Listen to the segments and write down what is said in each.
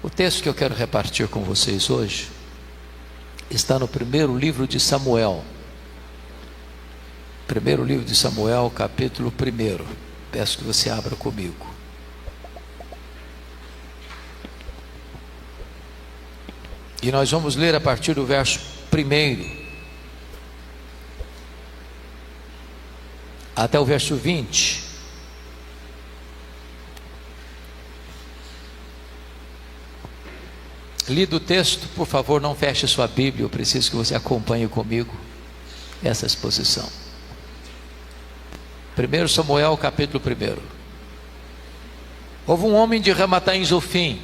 O texto que eu quero repartir com vocês hoje está no primeiro livro de Samuel. Primeiro livro de Samuel, capítulo 1. Peço que você abra comigo. E nós vamos ler a partir do verso 1 até o verso 20. Lido o texto, por favor, não feche sua Bíblia, eu preciso que você acompanhe comigo essa exposição. 1 Samuel, capítulo 1. Houve um homem de Ramataim Zofim,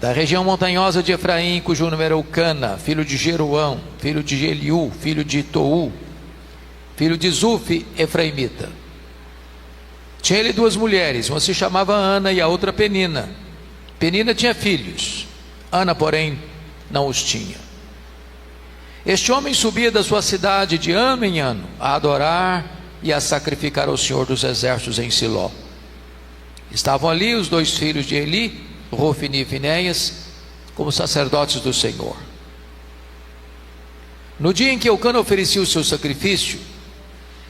da região montanhosa de Efraim, cujo nome era Eucana, filho de Jeroão, filho de Eliú, filho de Tou, filho de Zuf, efraimita. Tinha ele duas mulheres, uma se chamava Ana e a outra Penina. Penina tinha filhos, Ana, porém, não os tinha. Este homem subia da sua cidade de ano em ano a adorar e a sacrificar ao Senhor dos Exércitos em Siló. Estavam ali os dois filhos de Eli, Rofni e Finéias, como sacerdotes do Senhor. No dia em que Eucana oferecia o seu sacrifício,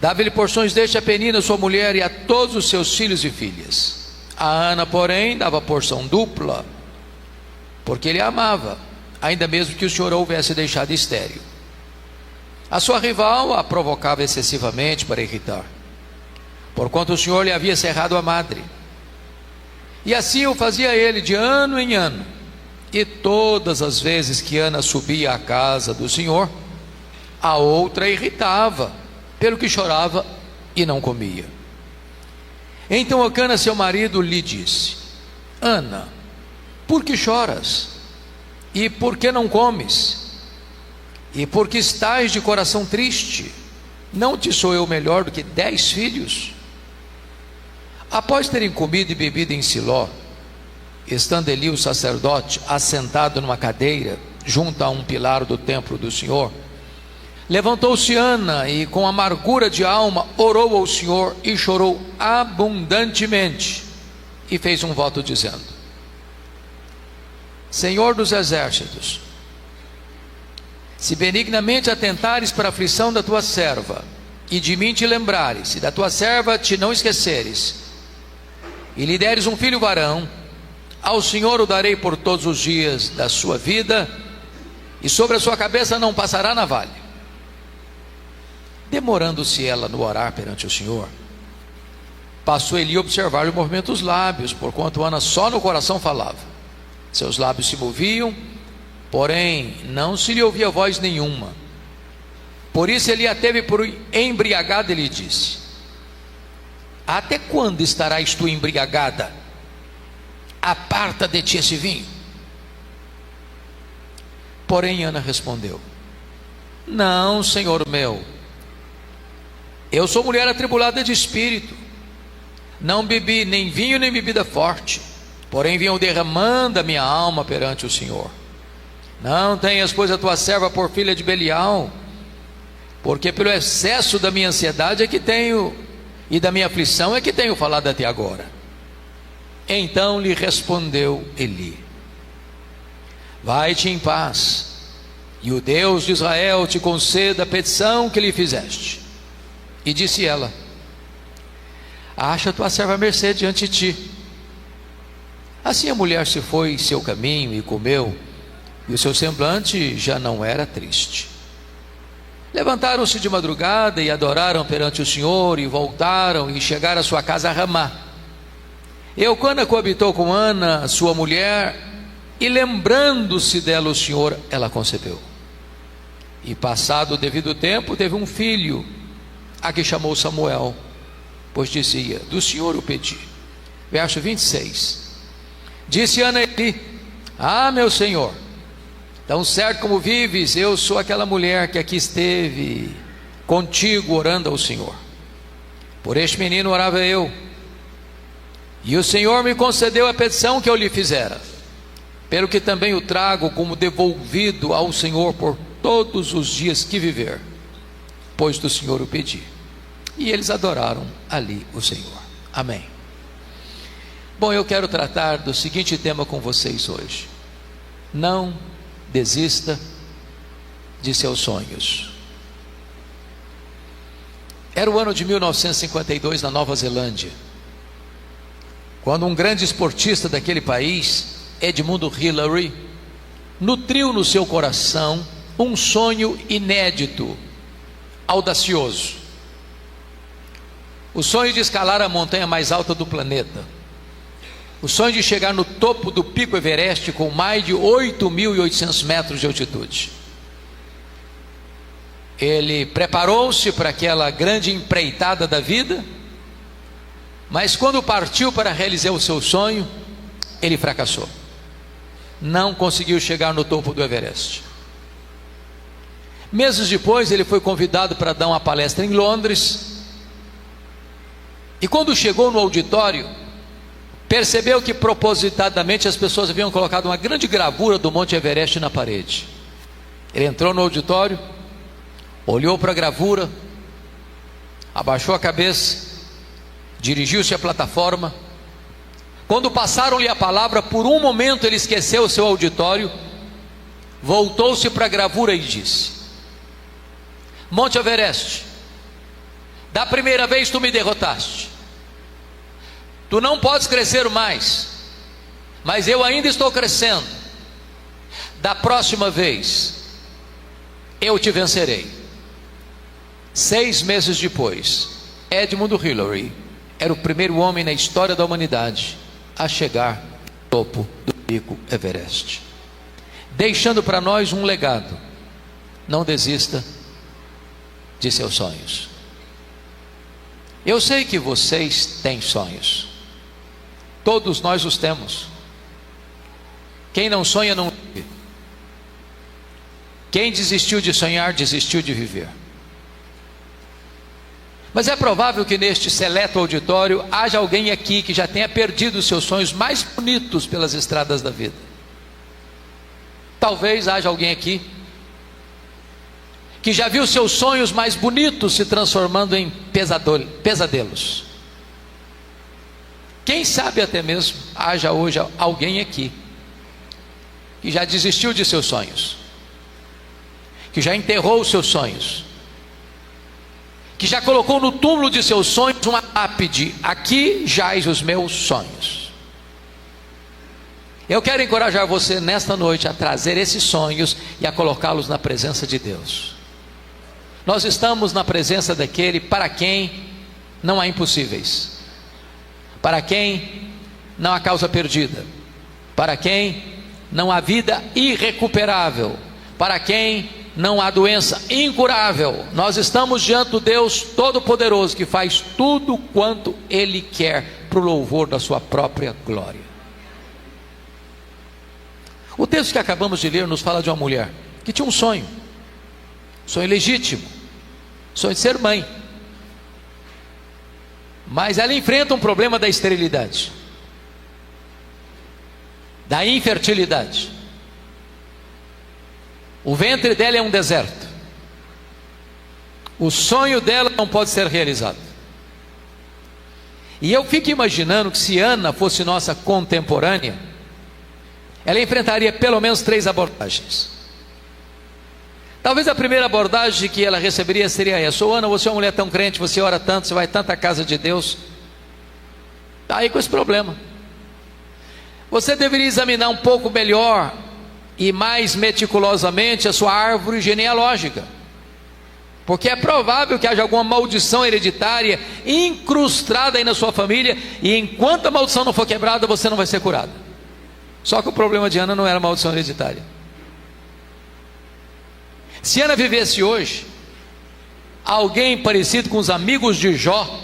dava-lhe porções deste a Penina, sua mulher, e a todos os seus filhos e filhas. A Ana, porém, dava porção dupla, porque ele a amava, ainda mesmo que o Senhor a houvesse deixado estéril. A sua rival a provocava excessivamente para irritar, porquanto o Senhor lhe havia cerrado a madre. E assim o fazia ele de ano em ano. E todas as vezes que Ana subia à casa do Senhor, a outra irritava, pelo que chorava e não comia. Então Eucana, seu marido, lhe disse: Ana, por que choras? E por que não comes? E por que estás de coração triste? Não te sou eu melhor do que 10 filhos? Após terem comido e bebido em Siló, estando Eli o sacerdote assentado numa cadeira junto a um pilar do templo do Senhor, levantou-se Ana e com amargura de alma orou ao Senhor e chorou abundantemente e fez um voto dizendo: Senhor dos Exércitos, se benignamente atentares para a aflição da tua serva, e de mim te lembrares, e da tua serva te não esqueceres, e lhe deres um filho varão, ao Senhor o darei por todos os dias da sua vida, e sobre a sua cabeça não passará navalha. Demorando-se ela no orar perante o Senhor, passou Eli a observar o movimento dos lábios, porquanto Ana só no coração falava. Seus lábios se moviam, porém não se lhe ouvia voz nenhuma. Por isso ele a teve por embriagada e lhe disse: Até quando estarás tu embriagada? Aparta de ti esse vinho. Porém Ana respondeu: Não, Senhor meu, eu sou mulher atribulada de espírito, não bebi nem vinho nem bebida forte, porém venho derramando a minha alma perante o Senhor. Não tenhas, pois, a tua serva por filha de Belial, porque pelo excesso da minha ansiedade é que tenho, e da minha aflição é que tenho falado até agora. Então lhe respondeu Eli: Vai-te em paz, e o Deus de Israel te conceda a petição que lhe fizeste. E disse ela: Acha a tua serva mercê diante de ti. Assim a mulher se foi seu caminho e comeu, e o seu semblante já não era triste. Levantaram-se de madrugada e adoraram perante o Senhor, e voltaram e chegaram à sua casa a Ramá. Eucana coabitou com Ana, sua mulher, e lembrando-se dela o Senhor, ela concebeu. E passado o devido tempo, teve um filho, a que chamou Samuel, pois dizia: Do Senhor o pedi. Verso 26. Disse Ana a Eli: Ah, meu Senhor, tão certo como vives, eu sou aquela mulher que aqui esteve contigo orando ao Senhor. Por este menino orava eu, e o Senhor me concedeu a petição que eu lhe fizera, pelo que também o trago como devolvido ao Senhor por todos os dias que viver, pois do Senhor o pedi. E eles adoraram ali o Senhor. Amém. Bom, eu quero tratar do seguinte tema com vocês hoje: não desista de seus sonhos. Era o ano de 1952 na Nova Zelândia, quando um grande esportista daquele país, Edmund Hillary, nutriu no seu coração um sonho inédito, audacioso. O sonho de escalar a montanha mais alta do planeta. O sonho de chegar no topo do Pico Everest com mais de 8.800 metros de altitude. Ele preparou-se para aquela grande empreitada da vida, mas quando partiu para realizar o seu sonho, ele fracassou. Não conseguiu chegar no topo do Everest. Meses depois, ele foi convidado para dar uma palestra em Londres, e quando chegou no auditório, percebeu que propositadamente as pessoas haviam colocado uma grande gravura do Monte Everest na parede. Ele entrou no auditório, olhou para a gravura, abaixou a cabeça, dirigiu-se à plataforma. Quando passaram-lhe a palavra, por um momento ele esqueceu o seu auditório, voltou-se para a gravura e disse: Monte Everest, da primeira vez tu me derrotaste, tu não podes crescer mais, mas eu ainda estou crescendo. Da próxima vez eu te vencerei. 6 meses depois, Edmund Hillary era o primeiro homem na história da humanidade a chegar ao topo do Pico Everest, deixando para nós um legado: não desista de seus sonhos. Eu sei que vocês têm sonhos, todos nós os temos. Quem não sonha não vive. Quem desistiu de sonhar, desistiu de viver. Mas é provável que neste seleto auditório haja alguém aqui que já tenha perdido os seus sonhos mais bonitos pelas estradas da vida. Talvez haja alguém aqui que já viu seus sonhos mais bonitos se transformando em pesadelos. Quem sabe até mesmo haja hoje alguém aqui que já desistiu de seus sonhos, que já enterrou os seus sonhos, que já colocou no túmulo de seus sonhos uma lápide: aqui jaz os meus sonhos. Eu quero encorajar você nesta noite a trazer esses sonhos e a colocá-los na presença de Deus. Nós estamos na presença daquele para quem não há impossíveis, para quem não há causa perdida, para quem não há vida irrecuperável, para quem não há doença incurável. Nós estamos diante do Deus Todo-Poderoso, que faz tudo quanto Ele quer para o louvor da sua própria glória. O texto que acabamos de ler nos fala de uma mulher que tinha um sonho legítimo, sonho de ser mãe, mas ela enfrenta um problema da esterilidade, da infertilidade. O ventre dela é um deserto. O sonho dela não pode ser realizado. E eu fico imaginando que se Ana fosse nossa contemporânea, ela enfrentaria pelo menos 3 abordagens. Talvez a primeira abordagem que ela receberia seria essa: Ana, você é uma mulher tão crente, você ora tanto, você vai tanto à casa de Deus, está aí com esse problema. Você deveria examinar um pouco melhor e mais meticulosamente a sua árvore genealógica, porque é provável que haja alguma maldição hereditária incrustada aí na sua família, e enquanto a maldição não for quebrada, você não vai ser curado. Só que o problema de Ana não era maldição hereditária. Se Ana vivesse hoje, alguém parecido com os amigos de Jó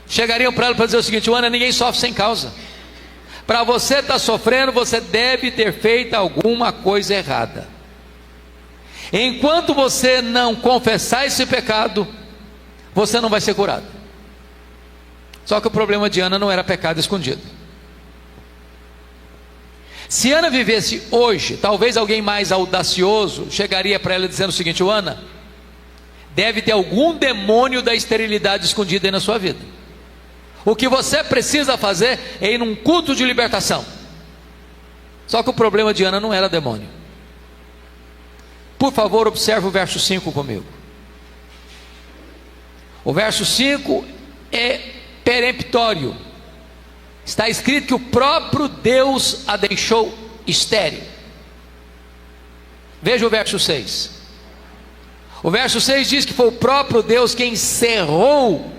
chegariam para ela para dizer o seguinte: Ana, ninguém sofre sem causa. Para você estar sofrendo, você deve ter feito alguma coisa errada. Enquanto você não confessar esse pecado, você não vai ser curado. Só que o problema de Ana não era pecado escondido. Se Ana vivesse hoje, talvez alguém mais audacioso chegaria para ela dizendo o seguinte: Ana, deve ter algum demônio da esterilidade escondido aí na sua vida. O que você precisa fazer é ir num culto de libertação. Só que o problema de Ana não era demônio. Por favor, observe o verso 5 comigo. O verso 5 é peremptório. Está escrito que o próprio Deus a deixou estéril. Veja o verso 6. O verso 6 diz que foi o próprio Deus quem cerrou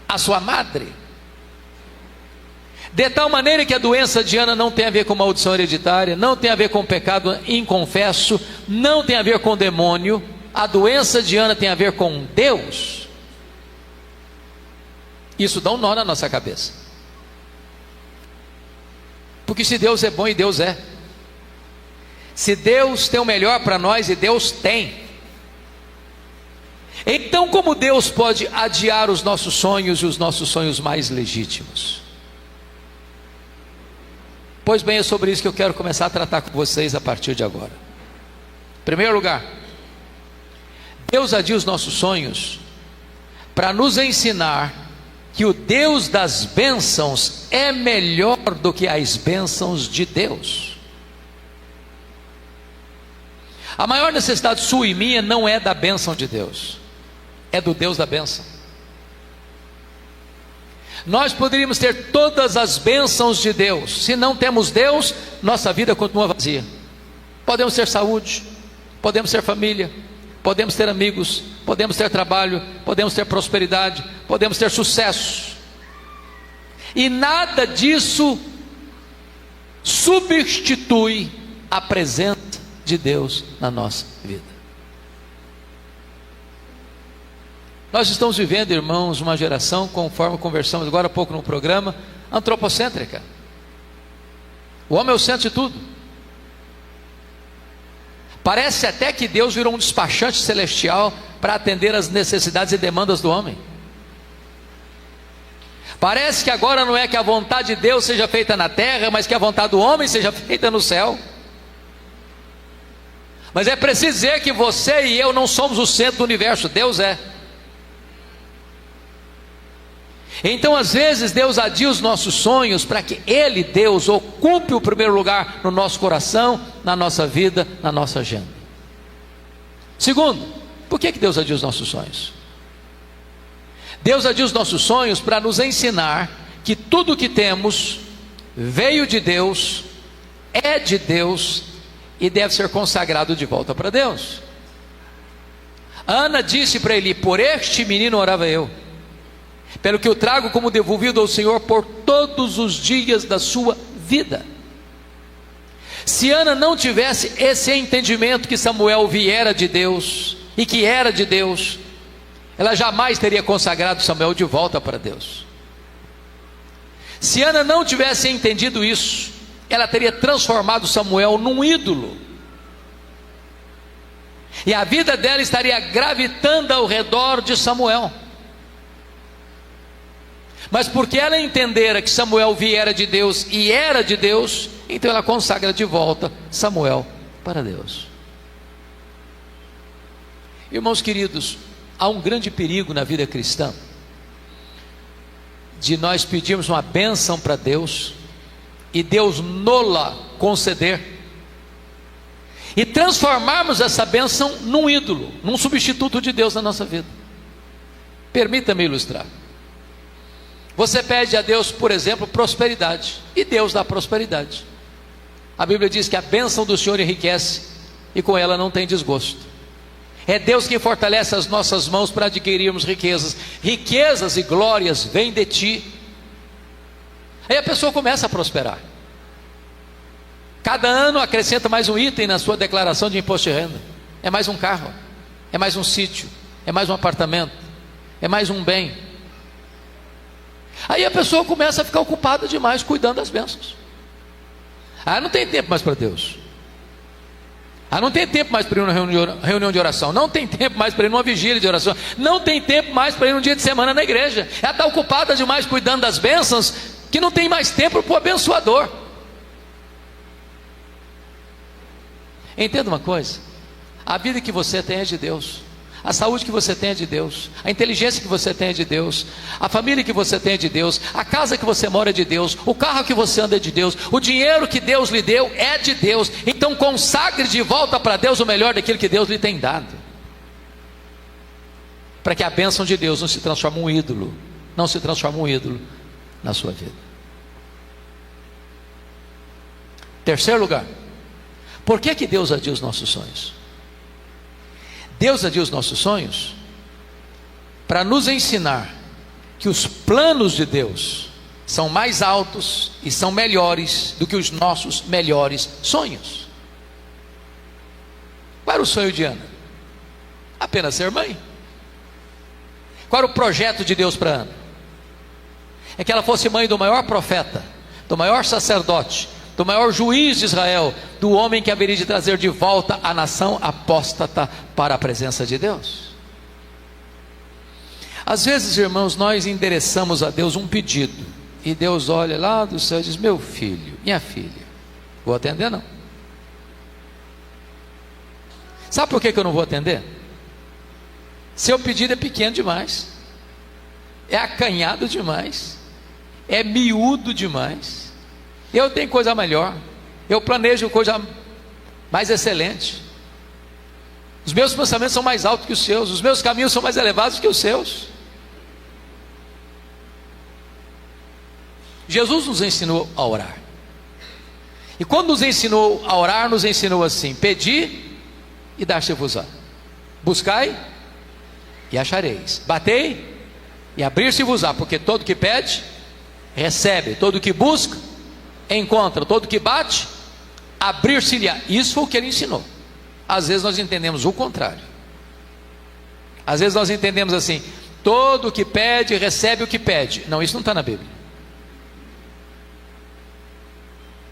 a sua madre. De tal maneira que a doença de Ana não tem a ver com maldição hereditária, não tem a ver com pecado inconfesso, não tem a ver com demônio. A doença de Ana tem a ver com Deus. Isso dá um nó na nossa cabeça. Porque se Deus é bom, e Deus é, se Deus tem o melhor para nós, e Deus tem, então como Deus pode adiar os nossos sonhos, e os nossos sonhos mais legítimos? Pois bem, é sobre isso que eu quero começar a tratar com vocês a partir de agora. Em primeiro lugar, Deus adia os nossos sonhos para nos ensinar que o Deus das bênçãos é melhor do que as bênçãos de Deus. A maior necessidade sua e minha não é da bênção de Deus, é do Deus da bênção. Nós poderíamos ter todas as bênçãos de Deus, se não temos Deus, nossa vida continua vazia. Podemos ter saúde, podemos ter família, podemos ter amigos, podemos ter trabalho, podemos ter prosperidade, podemos ter sucesso, e nada disso substitui a presença de Deus na nossa vida. Nós estamos vivendo, irmãos, uma geração, conforme conversamos agora há pouco no programa, antropocêntrica. O homem é o centro de tudo. Parece até que Deus virou um despachante celestial para atender as necessidades e demandas do homem. Parece que agora não é que a vontade de Deus seja feita na terra, mas que a vontade do homem seja feita no céu. Mas é preciso dizer que você e eu não somos o centro do universo, Deus é. Então às vezes Deus adia os nossos sonhos para que Ele, Deus, ocupe o primeiro lugar no nosso coração, na nossa vida, na nossa agenda. Segundo, por que Deus adia os nossos sonhos? Deus adia os nossos sonhos para nos ensinar que tudo o que temos veio de Deus, é de Deus e deve ser consagrado de volta para Deus. Ana disse para Eli: por este menino orava eu, pelo que eu trago como devolvido ao Senhor por todos os dias da sua vida. Se Ana não tivesse esse entendimento que Samuel viera de Deus e que era de Deus, ela jamais teria consagrado Samuel de volta para Deus. Se Ana não tivesse entendido isso, ela teria transformado Samuel num ídolo, e a vida dela estaria gravitando ao redor de Samuel. Mas porque ela entendera que Samuel viera de Deus e era de Deus, então ela consagra de volta Samuel para Deus. Irmãos queridos, há um grande perigo na vida cristã de nós pedirmos uma bênção para Deus e Deus nola conceder, e transformarmos essa bênção num ídolo, num substituto de Deus na nossa vida. Permita-me ilustrar. Você pede a Deus, por exemplo, prosperidade, e Deus dá prosperidade. A Bíblia diz que a bênção do Senhor enriquece, e com ela não tem desgosto. É Deus quem fortalece as nossas mãos para adquirirmos riquezas. Riquezas e glórias vêm de ti. Aí a pessoa começa a prosperar. Cada ano acrescenta mais um item na sua declaração de imposto de renda. É mais um carro, é mais um sítio, é mais um apartamento, é mais um bem. Aí a pessoa começa a ficar ocupada demais cuidando das bênçãos. Não tem tempo mais para Deus. Não tem tempo mais para ir numa reunião de oração. Não tem tempo mais para ir numa vigília de oração. Não tem tempo mais para ir num dia de semana na igreja. Ela está ocupada demais cuidando das bênçãos, que não tem mais tempo para o abençoador. Entenda uma coisa: a vida que você tem é de Deus. A saúde que você tem é de Deus, a inteligência que você tem é de Deus, a família que você tem é de Deus, a casa que você mora é de Deus, o carro que você anda é de Deus, o dinheiro que Deus lhe deu é de Deus. Então consagre de volta para Deus o melhor daquilo que Deus lhe tem dado, para que a bênção de Deus não se transforme em um ídolo, não se transforme em um ídolo na sua vida. Terceiro lugar, por que Deus adia os nossos sonhos? Deus adia os nossos sonhos para nos ensinar que os planos de Deus são mais altos e são melhores do que os nossos melhores sonhos. Qual era o sonho de Ana? Apenas ser mãe. Qual era o projeto de Deus para Ana? É que ela fosse mãe do maior profeta, do maior sacerdote, do maior juiz de Israel, do homem que haveria de trazer de volta a nação apóstata para a presença de Deus. Às vezes, irmãos, nós endereçamos a Deus um pedido, e Deus olha lá do céu e diz: meu filho, minha filha, vou atender não. Sabe por que eu não vou atender? Seu pedido é pequeno demais, é acanhado demais, é miúdo demais. Eu tenho coisa melhor, eu planejo coisa mais excelente. Os meus pensamentos são mais altos que os seus, os meus caminhos são mais elevados que os seus. Jesus nos ensinou a orar, e quando nos ensinou a orar, nos ensinou assim: pedi e dar-se-vos-á, buscai e achareis, batei e abrir-se-vos-á, porque todo que pede, recebe, todo que busca, encontra, todo que bate, abrir-se-lhe-á. Isso foi o que ele ensinou. Às vezes nós entendemos o contrário. Às vezes nós entendemos assim: todo que pede, recebe o que pede. Não, isso não está na Bíblia.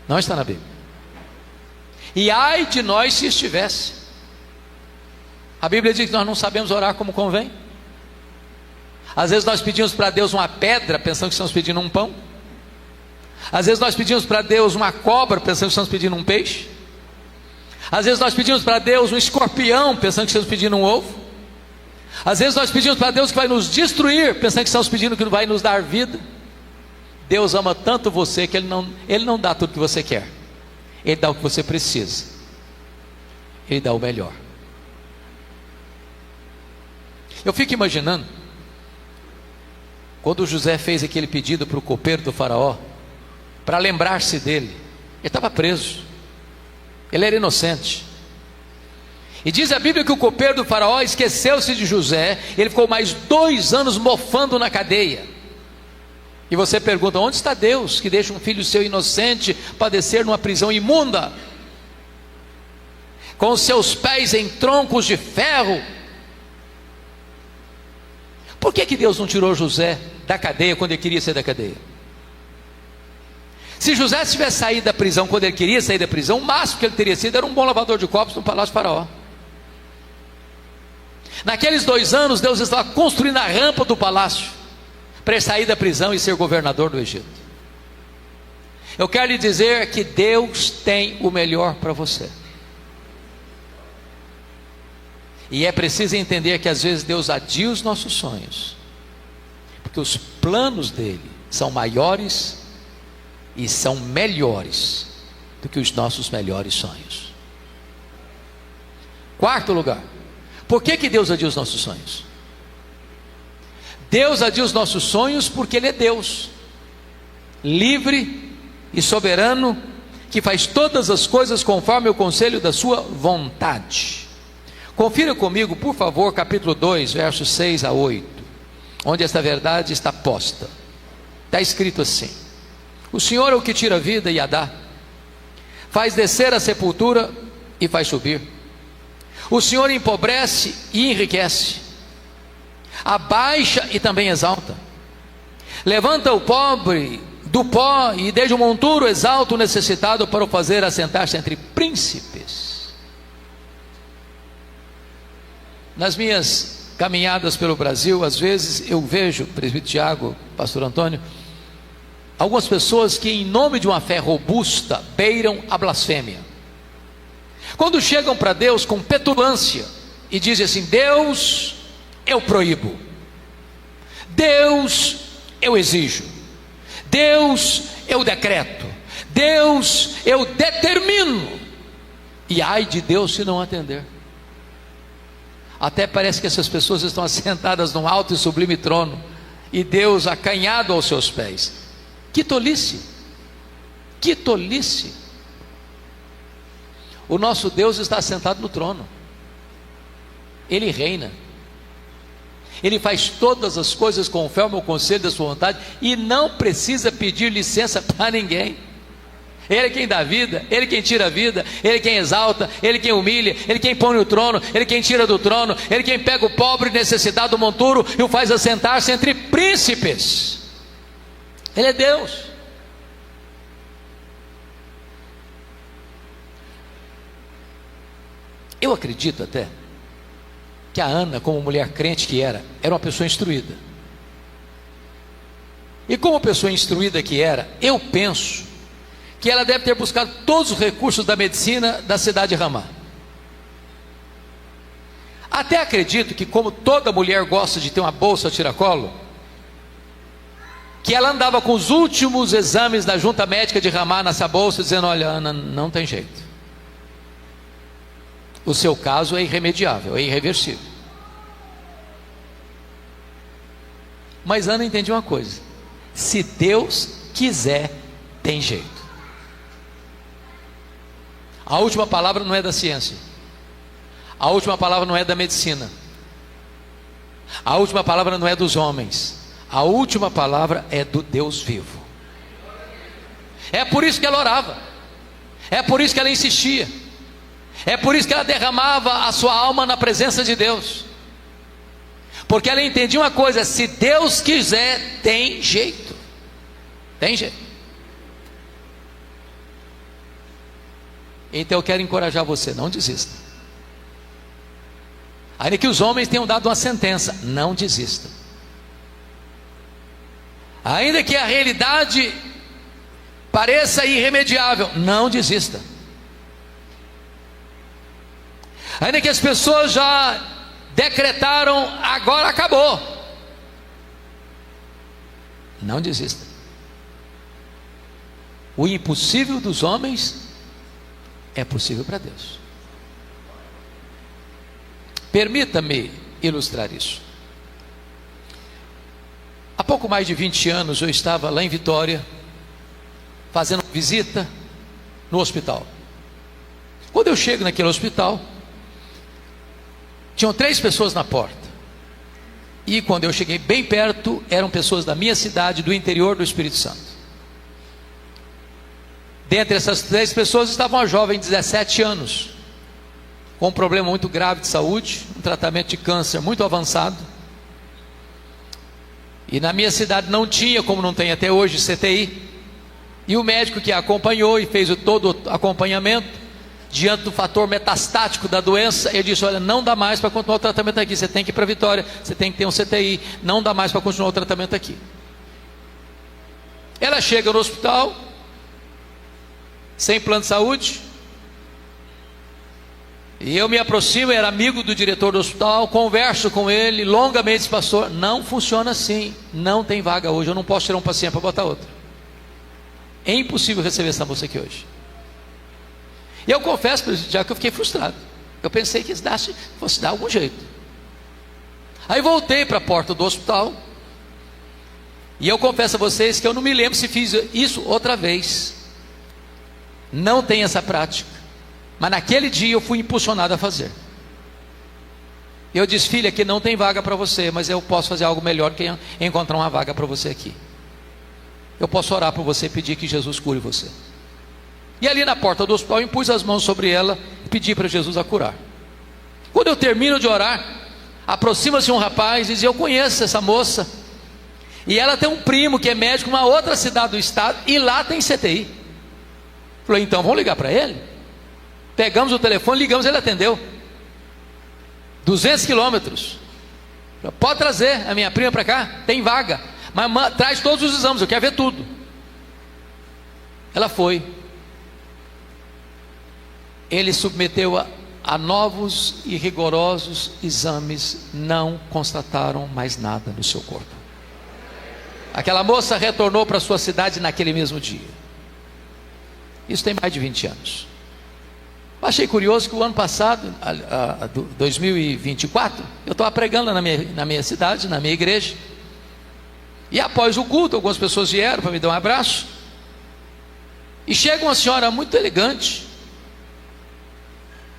Não está na Bíblia. E ai de nós se estivesse. A Bíblia diz que nós não sabemos orar como convém. Às vezes nós pedimos para Deus uma pedra, pensando que estamos pedindo um pão. Às vezes nós pedimos para Deus uma cobra, pensando que estamos pedindo um peixe. Às vezes nós pedimos para Deus um escorpião, pensando que estamos pedindo um ovo. Às vezes nós pedimos para Deus que vai nos destruir, pensando que estamos pedindo que vai nos dar vida. Deus ama tanto você que Ele não dá tudo que você quer, Ele dá o que você precisa, Ele dá o melhor. Eu fico imaginando quando José fez aquele pedido para o copeiro do faraó, para lembrar-se dele. Ele estava preso, ele era inocente, e diz a Bíblia que o copeiro do faraó esqueceu-se de José. Ele ficou mais 2 anos mofando na cadeia. E você pergunta: onde está Deus que deixa um filho seu inocente padecer numa prisão imunda, com os seus pés em troncos de ferro? Por que Deus não tirou José da cadeia quando ele queria sair da cadeia? Se José tivesse saído da prisão quando ele queria sair da prisão, o máximo que ele teria sido era um bom lavador de copos no palácio do faraó. Naqueles 2 anos, Deus estava construindo a rampa do palácio para ele sair da prisão e ser governador do Egito. Eu quero lhe dizer que Deus tem o melhor para você. E é preciso entender que às vezes Deus adia os nossos sonhos, porque os planos dele são maiores e são melhores do que os nossos melhores sonhos. Quarto lugar, por que Deus adia os nossos sonhos? Deus adia os nossos sonhos porque Ele é Deus, livre e soberano, que faz todas as coisas conforme o conselho da sua vontade. Confira comigo, por favor, capítulo 2, versos 6 a 8, onde esta verdade está posta. Está escrito assim: o Senhor é o que tira a vida e a dá, faz descer a sepultura e faz subir. O Senhor empobrece e enriquece, abaixa e também exalta. Levanta o pobre do pó e desde o monturo exalta o necessitado, para o fazer assentar-se entre príncipes. Nas minhas caminhadas pelo Brasil, às vezes eu vejo, presbítero Tiago, pastor Antônio, algumas pessoas que em nome de uma fé robusta beiram a blasfêmia. Quando chegam para Deus com petulância, e dizem assim: Deus, eu proíbo, Deus, eu exijo, Deus, eu decreto, Deus, eu determino, e ai de Deus se não atender. Até parece que essas pessoas estão assentadas num alto e sublime trono, e Deus acanhado aos seus pés. Que tolice, que tolice. O nosso Deus está assentado no trono, Ele reina, Ele faz todas as coisas conforme o conselho da sua vontade, e não precisa pedir licença para ninguém. Ele é quem dá vida, Ele é quem tira a vida, Ele é quem exalta, Ele é quem humilha, Ele é quem põe no trono, Ele é quem tira do trono, Ele é quem pega o pobre necessitado do monturo e o faz assentar-se entre príncipes. Ele é Deus. Eu acredito até que a Ana, como mulher crente que era uma pessoa instruída. E como pessoa instruída que era, eu penso que ela deve ter buscado todos os recursos da medicina da cidade de Ramá. Até acredito que, como toda mulher gosta de ter uma bolsa a tiracolo, que ela andava com os últimos exames da junta médica de Ramá nessa bolsa, dizendo: olha, Ana, não tem jeito, o seu caso é irremediável, é irreversível. Mas Ana entendia uma coisa: se Deus quiser, tem jeito. A última palavra não é da ciência, a última palavra não é da medicina, a última palavra não é dos homens, a última palavra é do Deus vivo. É por isso que ela orava, é por isso que ela insistia, é por isso que ela derramava a sua alma na presença de Deus, porque ela entendia uma coisa: se Deus quiser, tem jeito, tem jeito. Então eu quero encorajar você: não desista. Ainda que os homens tenham dado uma sentença, não desista. Ainda que a realidade pareça irremediável, não desista. Ainda que as pessoas já decretaram: agora acabou, não desista. O impossível dos homens é possível para Deus. Permita-me ilustrar isso. Há pouco mais de 20 anos eu estava lá em Vitória, fazendo visita no hospital. Quando eu chego naquele hospital, tinham 3 pessoas na porta, e quando eu cheguei bem perto, eram pessoas da minha cidade, do interior do Espírito Santo. Dentre essas 3 pessoas estava uma jovem de 17 anos, com um problema muito grave de saúde, um tratamento de câncer muito avançado. E na minha cidade não tinha, como não tem até hoje, CTI. E o médico que a acompanhou e fez todo o acompanhamento, diante do fator metastático da doença, ele disse: olha, não dá mais para continuar o tratamento aqui, você tem que ir para Vitória, você tem que ter um CTI, não dá mais para continuar o tratamento aqui. Ela chega no hospital, sem plano de saúde, e eu me aproximo, era amigo do diretor do hospital, converso com ele longamente, disse: pastor, não funciona assim, não tem vaga hoje, eu não posso tirar um paciente para botar outro, é impossível receber essa moça aqui hoje. E eu confesso já que eu fiquei frustrado, eu pensei que fosse dar algum jeito. Aí voltei para a porta do hospital, e eu confesso a vocês que eu não me lembro se fiz isso outra vez, não tem essa prática, mas naquele dia eu fui impulsionado a fazer. Eu disse: filha, aqui não tem vaga para você, mas eu posso fazer algo melhor que encontrar uma vaga para você aqui. Eu posso orar por você e pedir que Jesus cure você. E ali na porta do hospital eu impus as mãos sobre ela e pedi para Jesus a curar. Quando eu termino de orar, aproxima-se um rapaz e diz: eu conheço essa moça, e ela tem um primo que é médico em uma outra cidade do estado, e lá tem CTI. Falei: então vamos ligar para ele. Pegamos o telefone, ligamos, ele atendeu. 200 quilômetros. Pode trazer a minha prima para cá, tem vaga, mas traz todos os exames, eu quero ver tudo. Ela foi. Ele submeteu-a a novos e rigorosos exames, não constataram mais nada no seu corpo. Aquela moça retornou para sua cidade naquele mesmo dia. Isso tem mais de 20 anos. Achei curioso que o ano passado, 2024, eu estava pregando na minha cidade, na minha igreja. E após o culto, algumas pessoas vieram para me dar um abraço. E chega uma senhora muito elegante,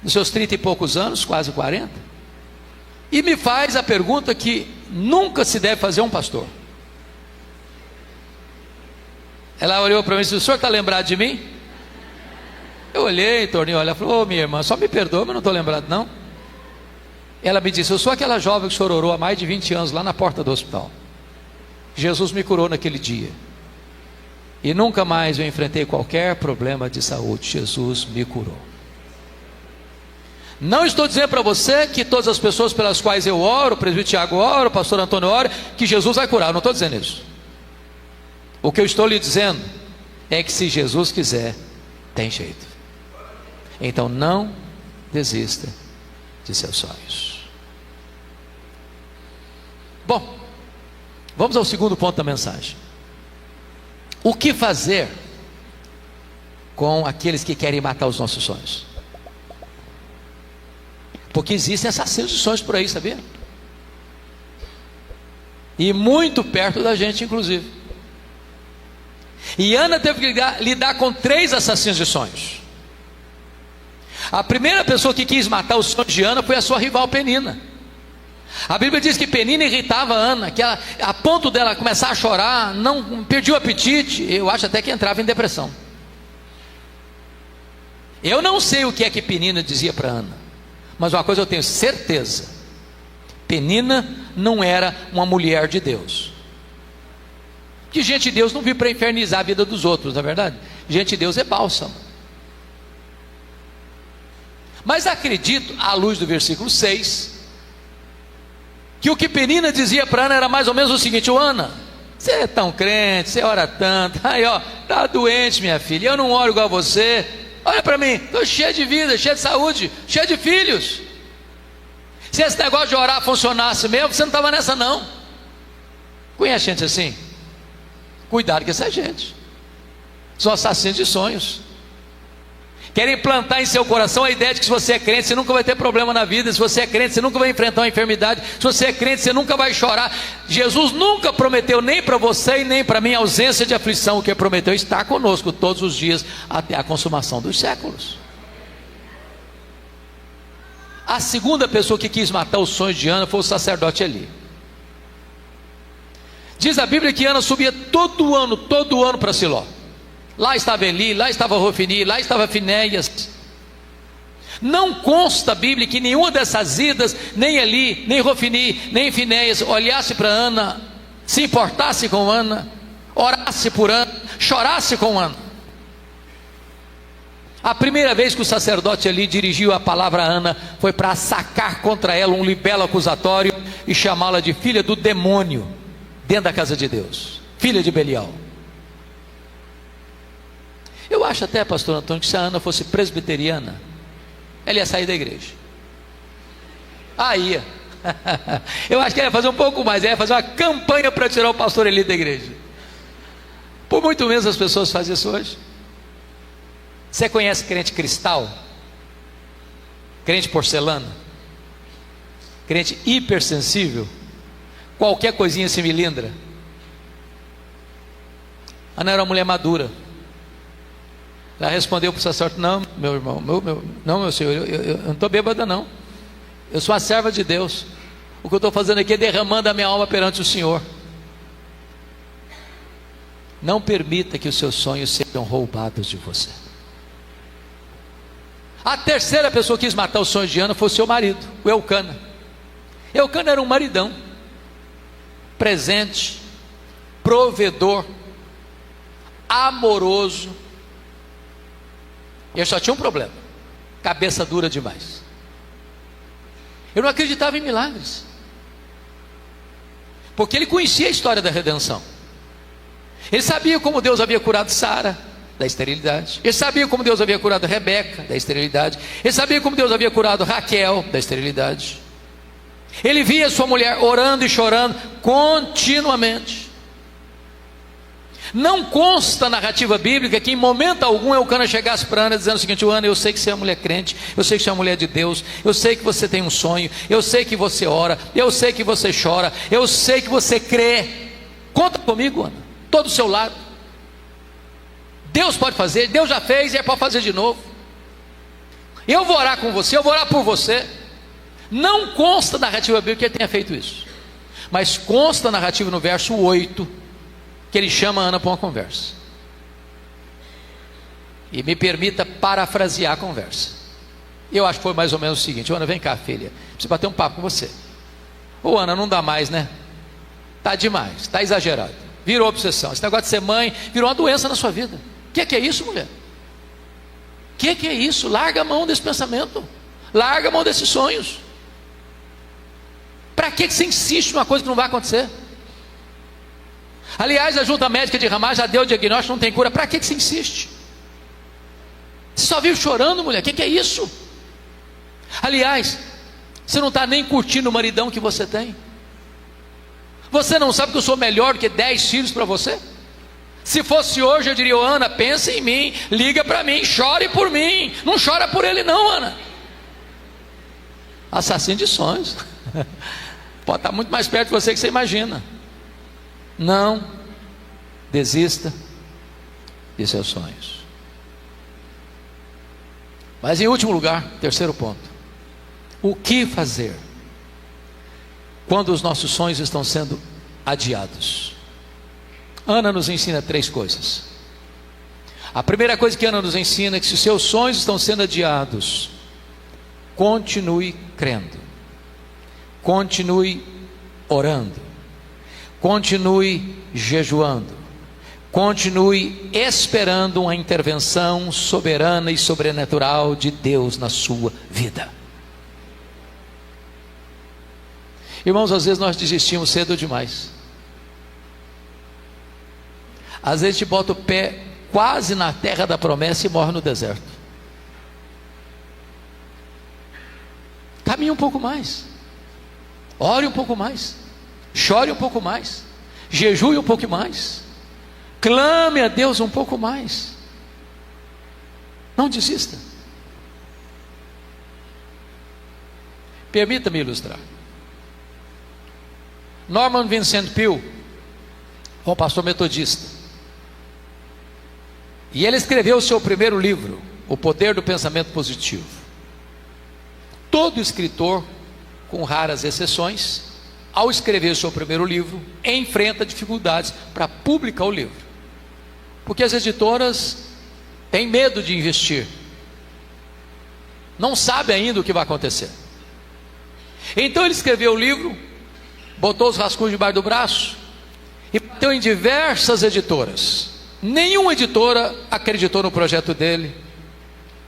nos seus 30 e poucos anos, quase 40, e me faz a pergunta que nunca se deve fazer a um pastor. Ela olhou para mim e disse: o senhor está lembrado de mim? Eu olhei, tornei, ela falou: ô minha irmã, só me perdoa, mas não estou lembrado não. Ela me disse: eu sou aquela jovem que chororou há mais de 20 anos lá na porta do hospital. Jesus me curou naquele dia, e nunca mais eu enfrentei qualquer problema de saúde. Jesus me curou. Não estou dizendo para você que todas as pessoas pelas quais eu oro, o presbítero Tiago ora, o pastor Antônio ora, que Jesus vai curar. Eu não estou dizendo isso. O que eu estou lhe dizendo é que se Jesus quiser, tem jeito. Então não desista de seus sonhos. Bom, vamos ao segundo ponto da mensagem. O que fazer com aqueles que querem matar os nossos sonhos? Porque existem assassinos de sonhos por aí, sabia? E muito perto da gente, inclusive. E Ana teve que lidar com 3 assassinos de sonhos. A primeira pessoa que quis matar os sonhos de Ana foi a sua rival Penina. A Bíblia diz que Penina irritava Ana, que ela, a ponto dela começar a chorar, não perdia o apetite. Eu acho até que entrava em depressão. Eu não sei o que é que Penina dizia para Ana, mas uma coisa eu tenho certeza: Penina não era uma mulher de Deus. Que gente de Deus não vive para infernizar a vida dos outros, não é verdade? Gente de Deus é bálsamo. Mas acredito, à luz do versículo 6, que o que Penina dizia para Ana era mais ou menos o seguinte: ô Ana, você é tão crente, você ora tanto, aí ó, está doente minha filha, eu não oro igual a você, olha para mim, estou cheio de vida, cheio de saúde, cheio de filhos. Se esse negócio de orar funcionasse mesmo, você não estava nessa não. Conhece gente assim? Cuidado com essa gente. São assassinos de sonhos. Querem plantar em seu coração a ideia de que se você é crente, você nunca vai ter problema na vida. Se você é crente, você nunca vai enfrentar uma enfermidade. Se você é crente, você nunca vai chorar. Jesus nunca prometeu nem para você e nem para mim ausência de aflição. O que prometeu está conosco todos os dias até a consumação dos séculos. A segunda pessoa que quis matar os sonhos de Ana foi o sacerdote Eli. Diz a Bíblia que Ana subia todo ano para Siló. Lá estava Eli, lá estava Rofini, lá estava Finéias. Não consta a Bíblia que nenhuma dessas idas, nem Eli, nem Rofini, nem Finéias, olhasse para Ana, se importasse com Ana, orasse por Ana, chorasse com Ana. A primeira vez que o sacerdote Eli dirigiu a palavra a Ana foi para sacar contra ela um libelo acusatório e chamá-la de filha do demônio dentro da casa de Deus, filha de Belial. Eu acho até, pastor Antônio, que se a Ana fosse presbiteriana, ela ia sair da igreja. Ia. Eu acho que ela ia fazer um pouco mais, ela ia fazer uma campanha para tirar o pastor Eli da igreja. Por muito menos as pessoas fazem isso hoje. Você conhece crente cristal? Crente porcelana? Crente hipersensível? Qualquer coisinha se milindra. Ana era uma mulher madura. Ela respondeu para o sacerdote: não, meu irmão, não, meu senhor, eu não estou bêbada não. Eu sou uma serva de Deus. O que eu estou fazendo aqui é derramando a minha alma perante o Senhor. Não permita que os seus sonhos sejam roubados de você. A terceira pessoa que quis matar os sonhos de Ana foi o seu marido, o Eucana. Eucana era um maridão, presente, provedor, amoroso. Eu só tinha um problema: cabeça dura demais. Eu não acreditava em milagres, porque ele conhecia a história da redenção. Ele sabia como Deus havia curado Sara, da esterilidade. Ele sabia como Deus havia curado Rebeca da esterilidade. Ele sabia como Deus havia curado Raquel da esterilidade. Ele via sua mulher orando e chorando continuamente. Não consta na narrativa bíblica que em momento algum Eucana chegasse para Ana dizendo o seguinte: Ana, eu sei que você é uma mulher crente, eu sei que você é uma mulher de Deus, eu sei que você tem um sonho, eu sei que você ora, eu sei que você chora, eu sei que você crê. Conta comigo, Ana, todo o seu lado. Deus pode fazer, Deus já fez e ele pode fazer de novo. Eu vou orar com você, eu vou orar por você. Não consta na narrativa bíblica que ele tenha feito isso, mas consta na narrativa no verso 8 que ele chama a Ana para uma conversa. E me permita parafrasear a conversa. Eu acho que foi mais ou menos o seguinte: Ana, vem cá, filha, preciso bater um papo com você. Ô Ana, não dá mais, né? Está demais, está exagerado, virou obsessão. Esse negócio de ser mãe virou uma doença na sua vida. O que é isso, mulher? O que é isso? Larga a mão desse pensamento, larga a mão desses sonhos. Para que você insiste numa coisa que não vai acontecer? Aliás, a junta médica de Ramá já deu o diagnóstico, não tem cura. Para que você insiste? Você só vive chorando, mulher. O que é isso? Aliás, você não está nem curtindo o maridão que você tem. Você não sabe que eu sou melhor do que 10 filhos para você? Se fosse hoje eu diria: Ana, pensa em mim, liga para mim, chore por mim. Não chora por ele não, Ana. Assassino de sonhos. Pode estar muito mais perto de você que você imagina. Não desista de seus sonhos. Mas em último lugar, terceiro ponto: o que fazer quando os nossos sonhos estão sendo adiados? Ana nos ensina 3 coisas. A primeira coisa que Ana nos ensina é que se os seus sonhos estão sendo adiados, continue crendo, continue orando, continue jejuando, continue esperando uma intervenção soberana e sobrenatural de Deus na sua vida. Irmãos, às vezes nós desistimos cedo demais. Às vezes a gente bota o pé quase na terra da promessa e morre no deserto. Caminhe um pouco mais, ore um pouco mais, chore um pouco mais, jejue um pouco mais, clame a Deus um pouco mais. Não desista. Permita-me ilustrar. Norman Vincent Peale foi um pastor metodista, e ele escreveu o seu primeiro livro, O Poder do Pensamento Positivo. Todo escritor, com raras exceções, ao escrever o seu primeiro livro, enfrenta dificuldades para publicar o livro, porque as editoras têm medo de investir, não sabem ainda o que vai acontecer. Então ele escreveu o livro, botou os rascunhos debaixo do braço e bateu em diversas editoras. Nenhuma editora acreditou no projeto dele,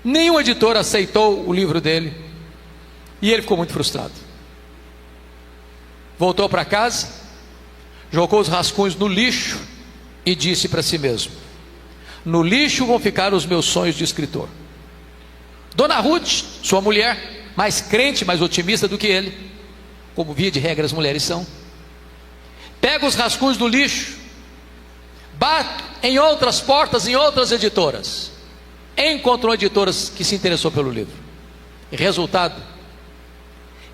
nenhuma editora aceitou o livro dele, e ele ficou muito frustrado. Voltou para casa, jogou os rascunhos no lixo e disse para si mesmo: no lixo vão ficar os meus sonhos de escritor. Dona Ruth, sua mulher, mais crente, mais otimista do que ele, como via de regra as mulheres são, pega os rascunhos do lixo, bate em outras portas, em outras editoras, encontrou editoras que se interessou pelo livro, e resultado,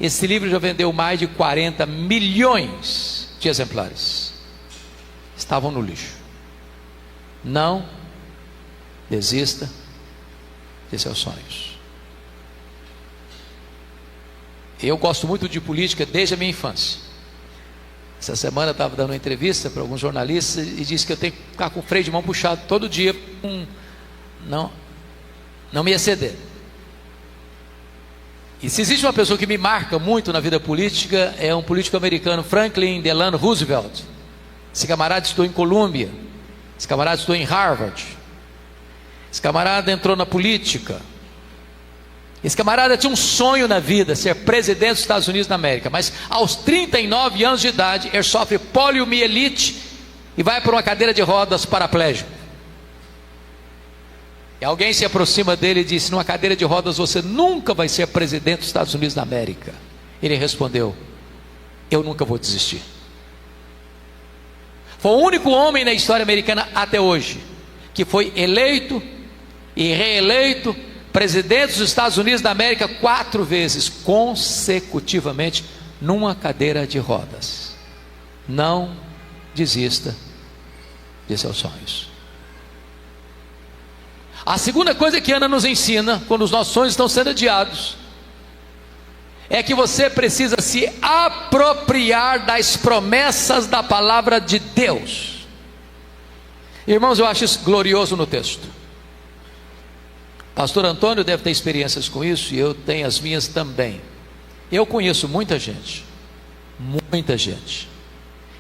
esse livro já vendeu mais de 40 milhões de exemplares. Estavam no lixo. Não desista de seus sonhos. Eu gosto muito de política desde a minha infância. Essa semana eu estava dando uma entrevista para alguns jornalistas e disse que eu tenho que ficar com o freio de mão puxado todo dia, não me exceder. E se existe uma pessoa que me marca muito na vida política, é um político americano, Franklin Delano Roosevelt. Esse camarada estudou em Colômbia, esse camarada estudou em Harvard, esse camarada entrou na política, esse camarada tinha um sonho na vida, ser presidente dos Estados Unidos da América, mas aos 39 anos de idade, ele sofre poliomielite e vai para uma cadeira de rodas paraplégico. E alguém se aproxima dele e disse: numa cadeira de rodas você nunca vai ser presidente dos Estados Unidos da América. Ele respondeu: eu nunca vou desistir. Foi o único homem na história americana até hoje que foi eleito e reeleito presidente dos Estados Unidos da América 4 vezes consecutivamente numa cadeira de rodas. Não desista de seus sonhos. A segunda coisa que Ana nos ensina, quando os nossos sonhos estão sendo adiados, é que você precisa se apropriar das promessas da palavra de Deus. Irmãos, eu acho isso glorioso no texto. Pastor Antônio deve ter experiências com isso, e eu tenho as minhas também. Eu conheço muita gente,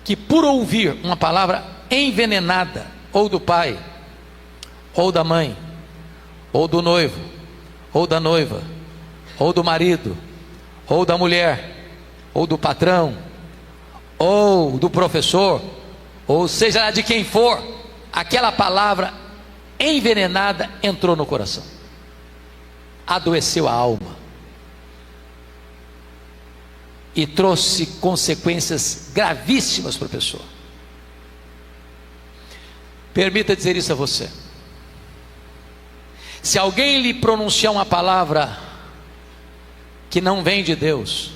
que por ouvir uma palavra envenenada, ou do pai, ou da mãe, ou do noivo, ou da noiva, ou do marido, ou da mulher, ou do patrão, ou do professor, ou seja lá de quem for, aquela palavra envenenada entrou no coração, adoeceu a alma e trouxe consequências gravíssimas para a pessoa. Permita dizer isso a você: se alguém lhe pronunciar uma palavra que não vem de Deus,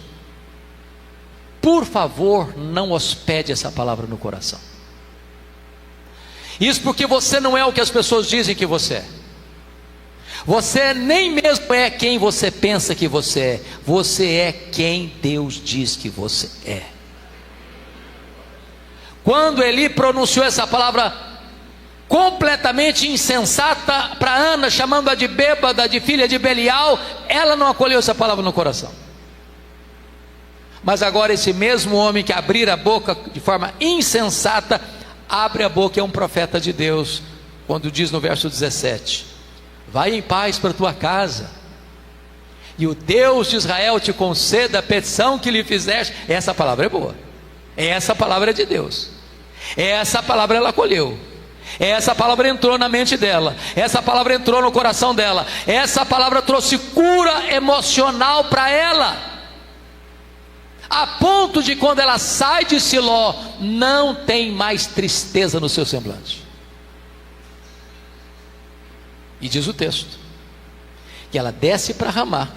por favor, não hospede essa palavra no coração. Isso porque você não é o que as pessoas dizem que você é. Você nem mesmo é quem você pensa que você é. Você é quem Deus diz que você é. Quando Eli pronunciou essa palavra completamente insensata para Ana, chamando-a de bêbada, de filha de Belial, ela não acolheu essa palavra no coração. Mas agora esse mesmo homem que abrira a boca de forma insensata, abre a boca e é um profeta de Deus, quando diz no verso 17: vai em paz para a tua casa, e o Deus de Israel te conceda a petição que lhe fizeste. Essa palavra é boa, essa palavra é de Deus, essa palavra ela acolheu, essa palavra entrou na mente dela, essa palavra entrou no coração dela, essa palavra trouxe cura emocional para ela, a ponto de quando ela sai de Siló, não tem mais tristeza no seu semblante. E diz o texto que ela desce para Ramá,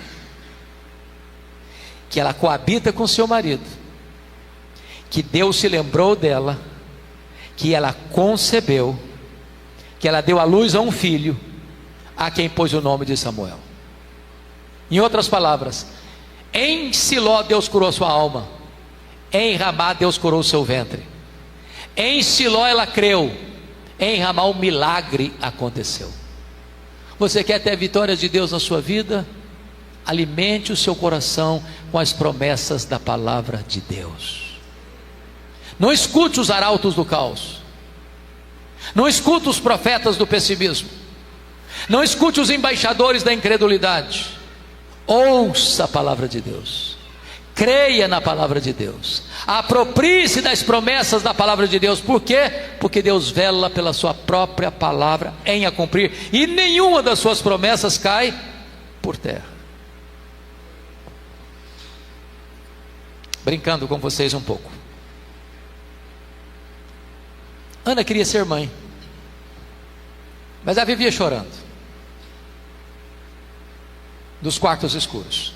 que ela coabita com seu marido, que Deus se lembrou dela, que ela concebeu, que ela deu à luz a um filho, a quem pôs o nome de Samuel. Em outras palavras, em Siló Deus curou sua alma, em Ramá Deus curou seu ventre. Em Siló ela creu, em Ramá o milagre aconteceu. Você quer ter vitórias de Deus na sua vida? Alimente o seu coração com as promessas da palavra de Deus. Não escute os arautos do caos, não escute os profetas do pessimismo, não escute os embaixadores da incredulidade. Ouça a palavra de Deus, creia na palavra de Deus, aproprie-se das promessas da palavra de Deus. Por quê? Porque Deus vela pela sua própria palavra em a cumprir, e nenhuma das suas promessas cai por terra. Brincando com vocês um pouco, Ana queria ser mãe, mas ela vivia chorando dos quartos escuros.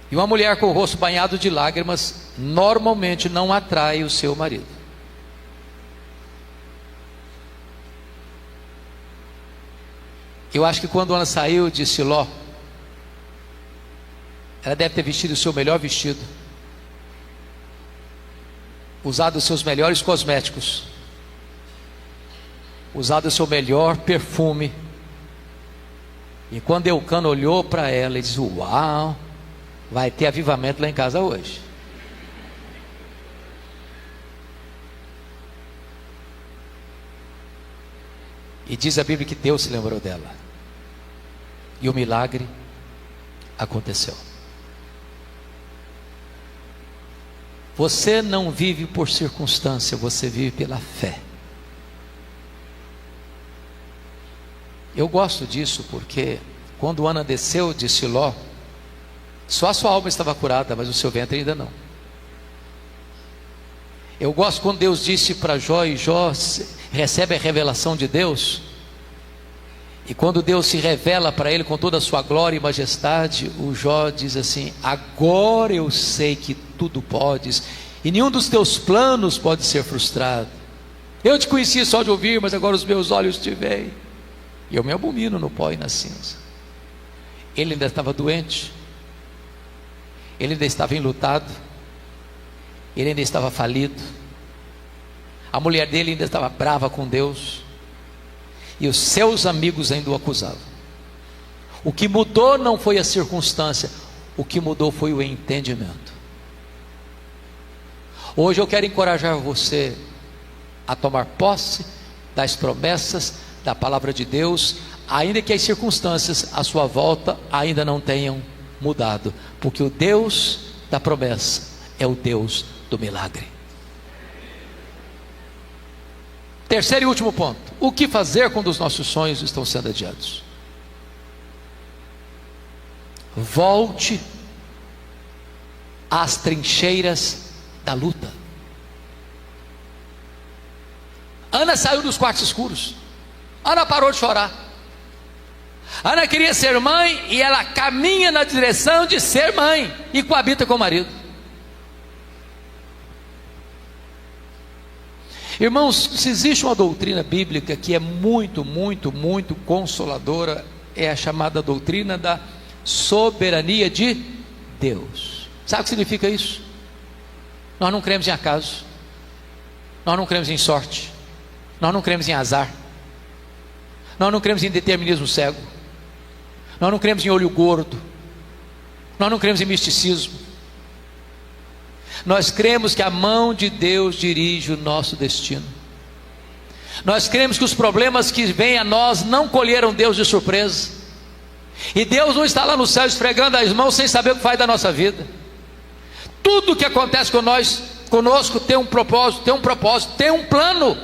E uma mulher com o rosto banhado de lágrimas normalmente não atrai o seu marido. Eu acho que quando Ana saiu de Siló, ela deve ter vestido o seu melhor vestido, usado os seus melhores cosméticos, usado o seu melhor perfume. E quando Eucana olhou para ela e disse: uau, vai ter avivamento lá em casa hoje. E diz a Bíblia que Deus se lembrou dela, e o milagre aconteceu. Você não vive por circunstância, você vive pela fé. Eu gosto disso porque quando Ana desceu de Siló, só a sua alma estava curada, mas o seu ventre ainda não. Eu gosto quando Deus disse para Jó, e Jó recebe a revelação de Deus, e quando Deus se revela para ele com toda a sua glória e majestade, o Jó diz assim: agora eu sei que tudo podes, e nenhum dos teus planos pode ser frustrado. Eu te conhecia só de ouvir, mas agora os meus olhos te veem, e eu me abomino no pó e na cinza. Ele ainda estava doente, ele ainda estava enlutado, ele ainda estava falido, a mulher dele ainda estava brava com Deus, e os seus amigos ainda o acusavam. O que mudou não foi a circunstância, o que mudou foi o entendimento. Hoje eu quero encorajar você a tomar posse das promessas da palavra de Deus, ainda que as circunstâncias à sua volta ainda não tenham mudado, porque o Deus da promessa é o Deus do milagre. Terceiro e último ponto: o que fazer quando os nossos sonhos estão sendo adiados? Volte às trincheiras da luta. Ana saiu dos quartos escuros, Ana parou de chorar. Ana queria ser mãe, e ela caminha na direção de ser mãe, e coabita com o marido. Irmãos, se existe uma doutrina bíblica que é muito, muito, muito consoladora, é a chamada doutrina da soberania de Deus. Sabe o que significa isso? Nós não cremos em acaso, nós não cremos em sorte, nós não cremos em azar, nós não cremos em determinismo cego, nós não cremos em olho gordo, nós não cremos em misticismo. Nós cremos que a mão de Deus dirige o nosso destino. Nós cremos que os problemas que vêm a nós não colheram Deus de surpresa, e Deus não está lá no céu esfregando as mãos sem saber o que faz da nossa vida. Tudo que acontece conosco tem um propósito, tem um plano.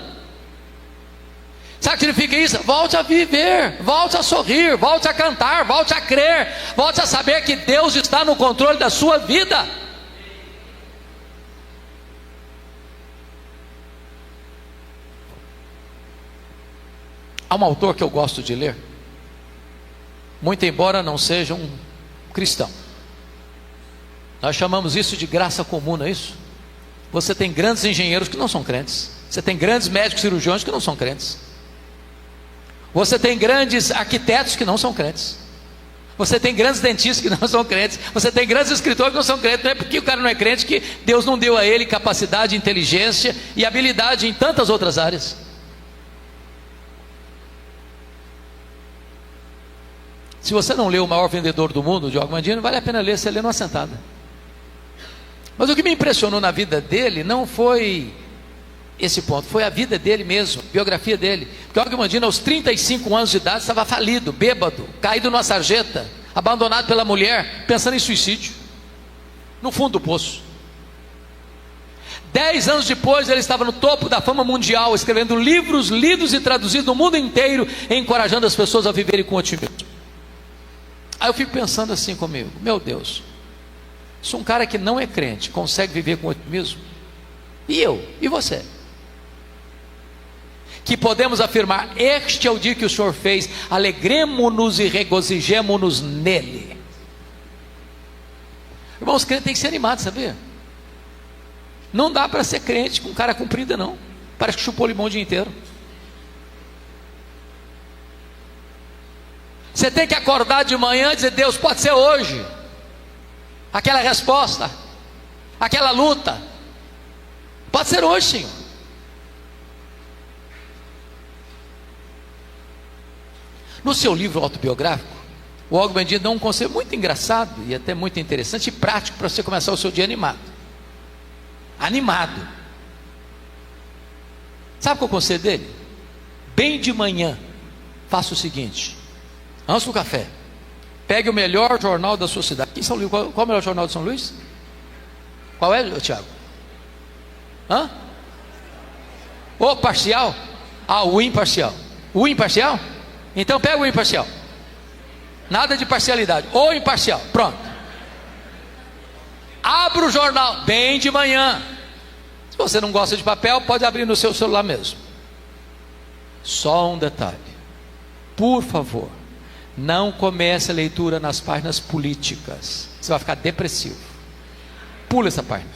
Sabe o que significa isso? Volte a viver, volte a sorrir, volte a cantar, volte a crer, volte a saber que Deus está no controle da sua vida. Há um autor que eu gosto de ler, muito embora não seja um cristão. Nós chamamos isso de graça comum, não é isso? Você tem grandes engenheiros que não são crentes, você tem grandes médicos cirurgiões que não são crentes, você tem grandes arquitetos que não são crentes, você tem grandes dentistas que não são crentes, você tem grandes escritores que não são crentes. Não é porque o cara não é crente que Deus não deu a ele capacidade, inteligência e habilidade em tantas outras áreas. Se você não leu O Maior Vendedor do Mundo, de Og Mandino, vale a pena ler, você lê numa sentada. Mas o que me impressionou na vida dele não foi esse ponto, foi a vida dele mesmo, a biografia dele. Porque Og Mandino, aos 35 anos de idade, estava falido, bêbado, caído numa sarjeta, abandonado pela mulher, pensando em suicídio, no fundo do poço. 10 anos depois, ele estava no topo da fama mundial, escrevendo livros lidos e traduzidos no mundo inteiro, encorajando as pessoas a viverem com otimismo. Aí eu fico pensando assim comigo: meu Deus, se um cara que não é crente consegue viver com otimismo, e eu, e você, que podemos afirmar: este é o dia que o Senhor fez, alegremo-nos e regozijemo-nos nele. Irmãos, crente tem que ser animado, sabia? Não dá para ser crente com cara comprida, não. Parece que chupou limão o dia inteiro. Você tem que acordar de manhã e dizer: Deus, pode ser hoje aquela resposta, aquela luta, pode ser hoje, Senhor. No seu livro autobiográfico, o Og Mandino dá um conselho muito engraçado e até muito interessante e prático para você começar o seu dia animado. Sabe qual é o conselho dele? Bem de manhã, faça o seguinte: antes do café, pegue o melhor jornal da sua cidade. Aqui em São Luís, qual é o melhor jornal de São Luís? Qual é, Tiago? O Parcial? O Imparcial. O Imparcial? Então pega o imparcial. Nada de parcialidade, ou imparcial, pronto. Abra o jornal bem de manhã. Se você não gosta de papel, pode abrir no seu celular mesmo. Só um detalhe: por favor, não comece a leitura nas páginas políticas, você vai ficar depressivo. Pula essa página.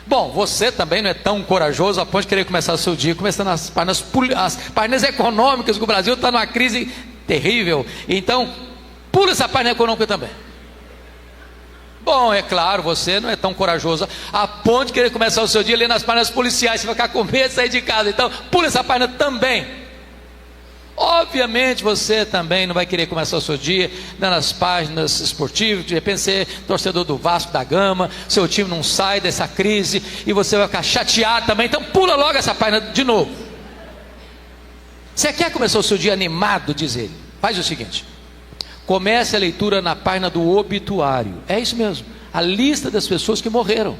Bom, você também não é tão corajoso a ponto de querer começar o seu dia começando nas páginas, as páginas econômicas, que o Brasil está numa crise terrível. Então, pula essa página econômica também. Bom, é claro, você não é tão corajoso a ponto de querer começar o seu dia lendo as páginas policiais, você vai ficar com medo de sair de casa. Então, pula essa página também. Obviamente você também não vai querer começar o seu dia nas páginas esportivas. De repente você é torcedor do Vasco da Gama, seu time não sai dessa crise e você vai ficar chateado também. Então pula logo essa página de novo. Você quer começar o seu dia animado, diz ele? Faz o seguinte: comece a leitura na página do obituário. É isso mesmo, a lista das pessoas que morreram.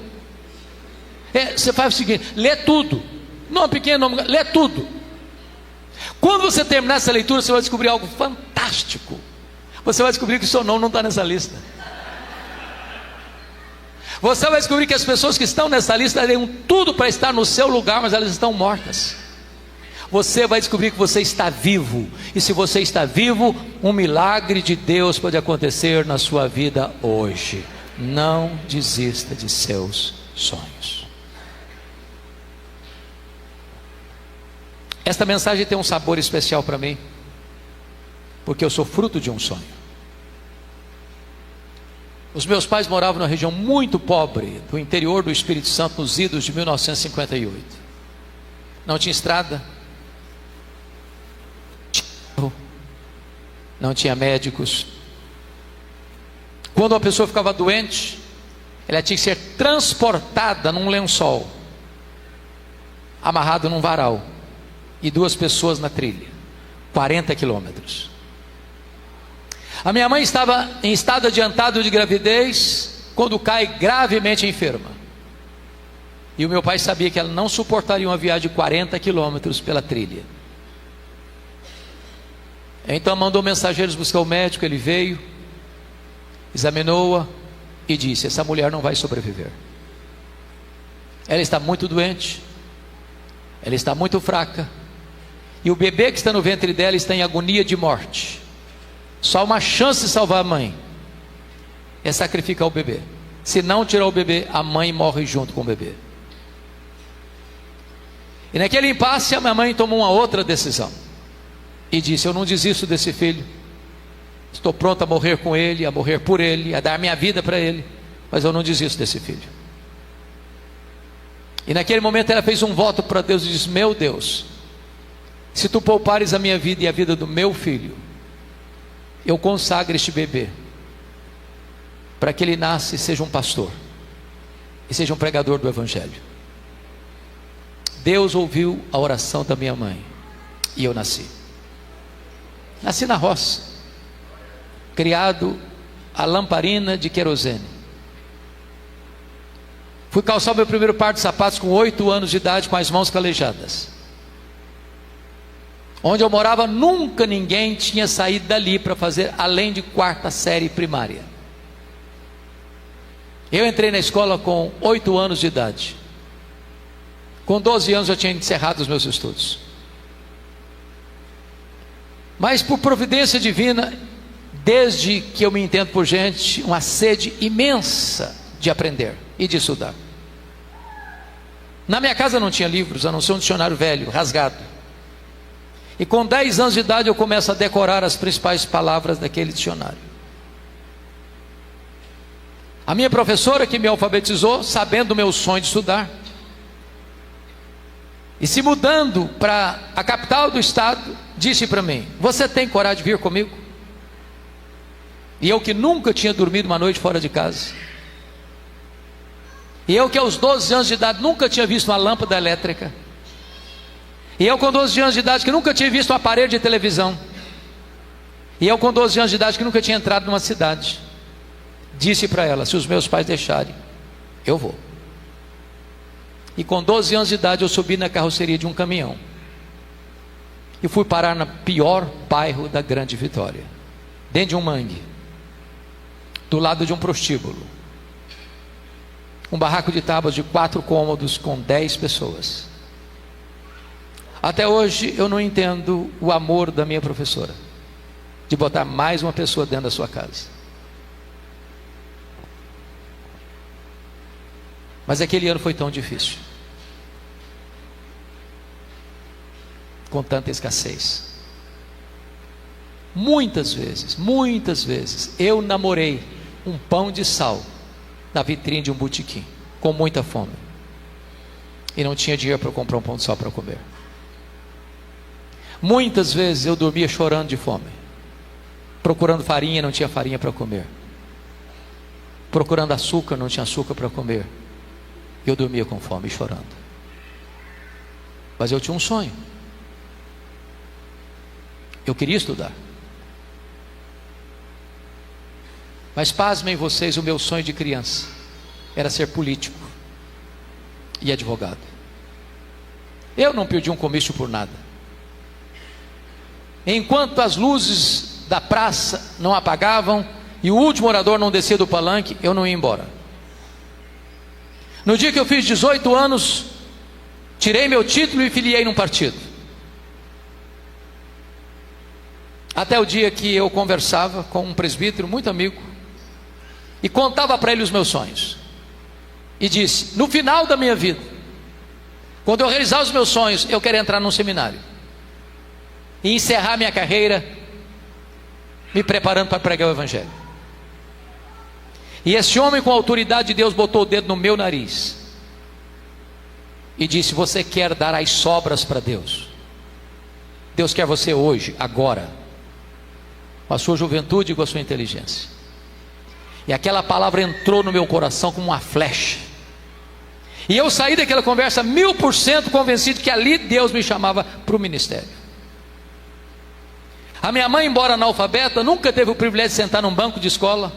Você faz o seguinte: lê tudo, nome pequeno, nome, lê tudo. Quando você terminar essa leitura, você vai descobrir algo fantástico. Você vai descobrir que o seu nome não está nessa lista. Você vai descobrir que as pessoas que estão nessa lista dariam tudo para estar no seu lugar, mas elas estão mortas. Você vai descobrir que você está vivo. E se você está vivo, um milagre de Deus pode acontecer na sua vida hoje. Não desista de seus sonhos. Esta mensagem tem um sabor especial para mim, porque eu sou fruto de um sonho. Os meus pais moravam numa região muito pobre do interior do Espírito Santo, nos idos de 1958. Não tinha estrada, não tinha médicos. Quando uma pessoa ficava doente, ela tinha que ser transportada num lençol, amarrado num varal, e 2 pessoas na trilha, 40 quilômetros. A minha mãe estava em estado adiantado de gravidez, quando cai gravemente enferma. E o meu pai sabia que ela não suportaria uma viagem de 40 quilômetros pela trilha. Então mandou mensageiros buscar o médico. Ele veio, examinou-a e disse: essa mulher não vai sobreviver. Ela está muito doente, ela está muito fraca, e o bebê que está no ventre dela está em agonia de morte. Só uma chance de salvar a mãe é sacrificar o bebê. Se não tirar o bebê, a mãe morre junto com o bebê. E naquele impasse, a minha mãe tomou uma outra decisão e disse: eu não desisto desse filho, estou pronto a morrer com ele, a morrer por ele, a dar minha vida para ele, mas eu não desisto desse filho. E naquele momento ela fez um voto para Deus e disse: meu Deus, se tu poupares a minha vida e a vida do meu filho, eu consagro este bebê para que ele nasça e seja um pastor e seja um pregador do evangelho. Deus ouviu a oração da minha mãe e eu nasci na roça, criado a lamparina de querosene. Fui calçar o meu primeiro par de sapatos com 8 anos de idade, com as mãos calejadas. Onde eu morava, nunca ninguém tinha saído dali para fazer além de 4ª série primária. Eu entrei na escola com 8 anos de idade. Com 12 anos eu tinha encerrado os meus estudos. Mas por providência divina, desde que eu me entendo por gente, uma sede imensa de aprender e de estudar. Na minha casa não tinha livros, a não ser um dicionário velho, rasgado. E com 10 anos de idade eu começo a decorar as principais palavras daquele dicionário. A minha professora, que me alfabetizou, sabendo o meu sonho de estudar, e se mudando para a capital do estado, disse para mim: você tem coragem de vir comigo? E eu que nunca tinha dormido uma noite fora de casa, e eu que aos 12 anos de idade nunca tinha visto uma lâmpada elétrica, e eu com 12 anos de idade que nunca tinha visto um aparelho de televisão, e eu com 12 anos de idade que nunca tinha entrado numa cidade, disse para ela: se os meus pais deixarem, eu vou. E com 12 anos de idade eu subi na carroceria de um caminhão. e fui parar no pior bairro da Grande Vitória, dentro de um mangue, do lado de um prostíbulo, um barraco de tábuas de 4 cômodos com 10 pessoas. Até hoje eu não entendo o amor da minha professora de botar mais uma pessoa dentro da sua casa. Mas aquele ano foi tão difícil, com tanta escassez. Muitas vezes eu namorei um pão de sal na vitrine de um botequim, com muita fome, e não tinha dinheiro para comprar um pão de sal para comer. Muitas vezes eu dormia chorando de fome, procurando farinha, não tinha farinha para comer, procurando açúcar, não tinha açúcar para comer. Eu dormia com fome e chorando. Mas eu tinha um sonho. Eu queria estudar. Mas pasmem vocês, o meu sonho de criança era ser político e advogado. Eu não perdi um comício por nada. Enquanto as luzes da praça não apagavam e o último orador não descia do palanque, eu não ia embora. No dia que eu fiz 18 anos, tirei meu título e filiei num partido. Até o dia que eu conversava com um presbítero muito amigo e contava para ele os meus sonhos, e disse: no final da minha vida, quando eu realizar os meus sonhos, eu quero entrar num seminário e encerrar minha carreira me preparando para pregar o evangelho. E esse homem, com a autoridade de Deus, botou o dedo no meu nariz e disse: você quer dar as sobras para Deus? Deus quer você hoje, agora, com a sua juventude e com a sua inteligência. E aquela palavra entrou no meu coração como uma flecha, e eu saí daquela conversa 1000% convencido que ali Deus me chamava para o ministério. A minha mãe, embora analfabeta, nunca teve o privilégio de sentar num banco de escola.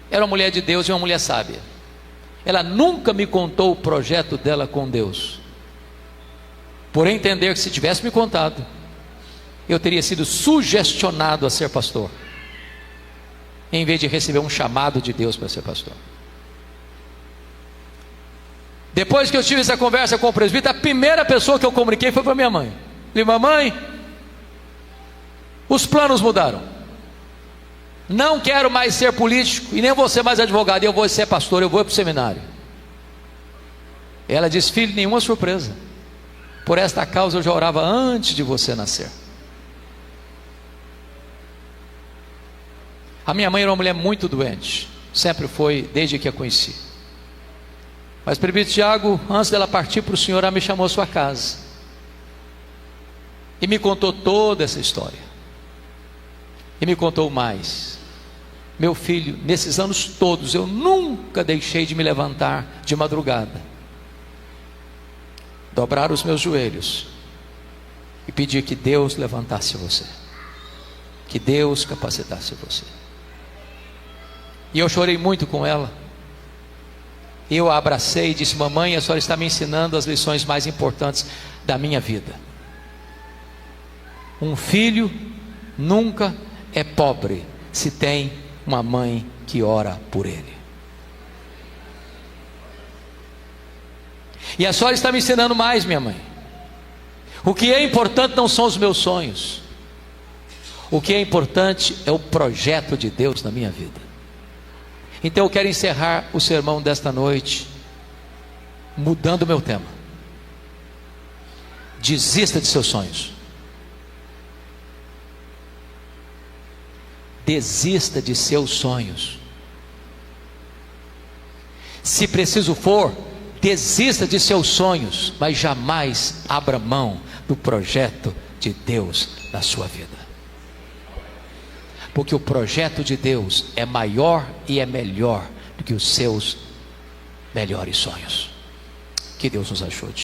Era uma mulher de Deus e uma mulher sábia. Ela nunca me contou o projeto dela com Deus, por entender que se tivesse me contado, eu teria sido sugestionado a ser pastor, em vez de receber um chamado de Deus para ser pastor. Depois que eu tive essa conversa com o presbítero, a primeira pessoa que eu comuniquei foi para minha mãe. Falei: mamãe, os planos mudaram. Não quero mais ser político e nem vou ser mais advogado. Eu vou ser pastor, eu vou para o seminário. Ela disse: filho, nenhuma surpresa. Por esta causa eu já orava antes de você nascer. A minha mãe era uma mulher muito doente, sempre foi, desde que a conheci. Mas o presbítero Tiago, antes dela partir para o Senhor, ela me chamou à sua casa e me contou toda essa história. E me contou mais: meu filho, nesses anos todos eu nunca deixei de me levantar de madrugada, dobrar os meus joelhos e pedir que Deus levantasse você, que Deus capacitasse você. E eu chorei muito com ela. Eu a abracei e disse: mamãe, a senhora está me ensinando as lições mais importantes da minha vida. Um filho nunca é pobre se tem uma mãe que ora por ele. E a senhora está me ensinando mais, minha mãe. O que é importante não são os meus sonhos, o que é importante é o projeto de Deus na minha vida. Então eu quero encerrar o sermão desta noite mudando o meu tema. Desista de seus sonhos. Desista de seus sonhos. Se preciso for, desista de seus sonhos, mas jamais abra mão do projeto de Deus na sua vida. Porque o projeto de Deus é maior e é melhor do que os seus melhores sonhos. Que Deus nos ajude.